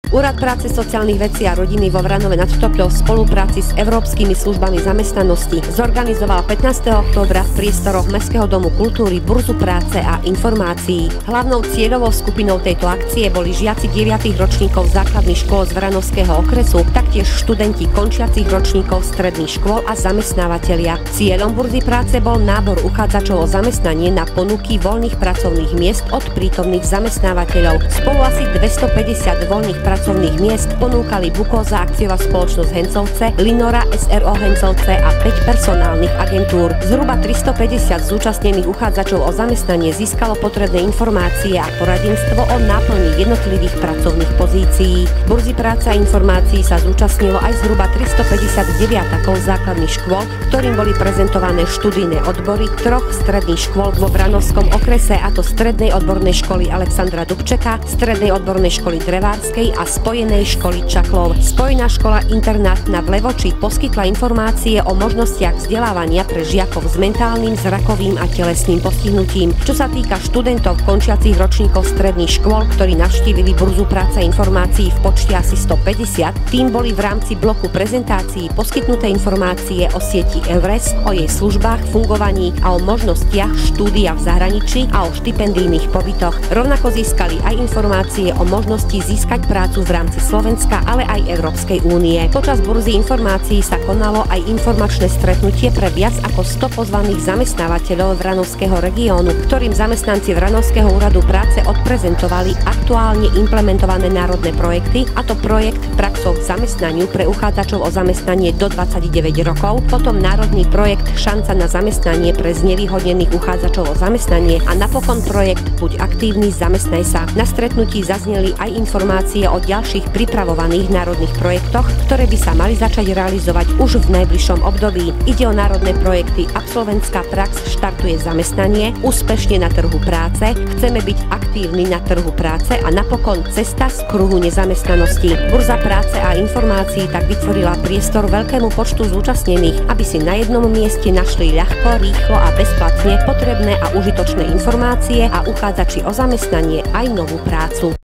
Úrad práce, sociálnych vecí a rodiny vo Vranove nad Topľou v spolupráci s Európskymi službami zamestnanosti zorganizoval 15. októbra v priestoroch Mestského domu kultúry burzu práce a informácií. Hlavnou cieľovou skupinou tejto akcie boli žiaci 9. ročníkov základných škôl z Vranovského okresu, taktiež študenti končiacich ročníkov stredných škôl a zamestnávateľia. Cieľom burzy práce bol nábor uchádzačov o zamestnanie na ponuky voľných pracovných miest od prítomných zamestnávateľov. Spolu asi 250 voľných pracovných miest ponúkali Bukóza akciová spoločnosť Hencovce, Linora SRO Hencovce a 5 personálnych agentúr. Zhruba 350 zúčastnených uchádzačov o zamestnanie získalo potrebné informácie a poradenstvo o náplni jednotlivých pracovných pozícií. Burzy práce a informácií sa zúčastnilo aj zhruba 350 deviatakov základných škôl, ktorým boli prezentované študijné odbory troch stredných škôl vo Vranovskom okrese, a to Strednej odbornej školy Alexandra Dubčeka, Strednej odbornej školy Drevárskej a Spojenej školy Čaklov. Spojená škola internátna v Levoči poskytla informácie o možnostiach vzdelávania pre žiakov s mentálnym, zrakovým a telesným postihnutím. Čo sa týka študentov končiacich ročníkov stredných škôl, ktorí navštívili burzu práce a informácií v počte asi 150, tým boli v rámci bloku prezentácií poskytnuté informácie o sieti EURES, o jej službách, fungovaní a o možnostiach štúdia v zahraničí a o štipendijných pobytoch. Rovnako získali aj informácie o možnosti získať prácu v rámci Slovenska, ale aj Európskej únie. Počas burzy informácií sa konalo aj informačné stretnutie pre viac ako 100 pozvaných zamestnávateľov Vranovského regiónu, ktorým zamestnanci Vranovského úradu práce odprezentovali aktuálne implementované národné projekty, a to projekt Praxou k zamestnaniu pre uchádzačov o zamestnanie do 29 rokov, potom národný projekt Šanca na zamestnanie pre znevýhodnených uchádzačov o zamestnanie a napokon projekt Buď aktívny, zamestnaj sa. Na stretnutí zazneli aj informácie o ďalších pripravovaných národných projektoch, ktoré by sa mali začať realizovať už v najbližšom období. Ide o národné projekty Absolventská prax štartuje zamestnanie, Úspešne na trhu práce, Chceme byť aktívni na trhu práce a napokon Cesta z kruhu nezamestnanosti. Burza práce a informácií tak vytvorila priestor veľkému počtu zúčastnených, aby si na jednom mieste našli ľahko, rýchlo a bezplatne potrebné a užitočné informácie a uchádzači o zamestnanie aj novú prácu.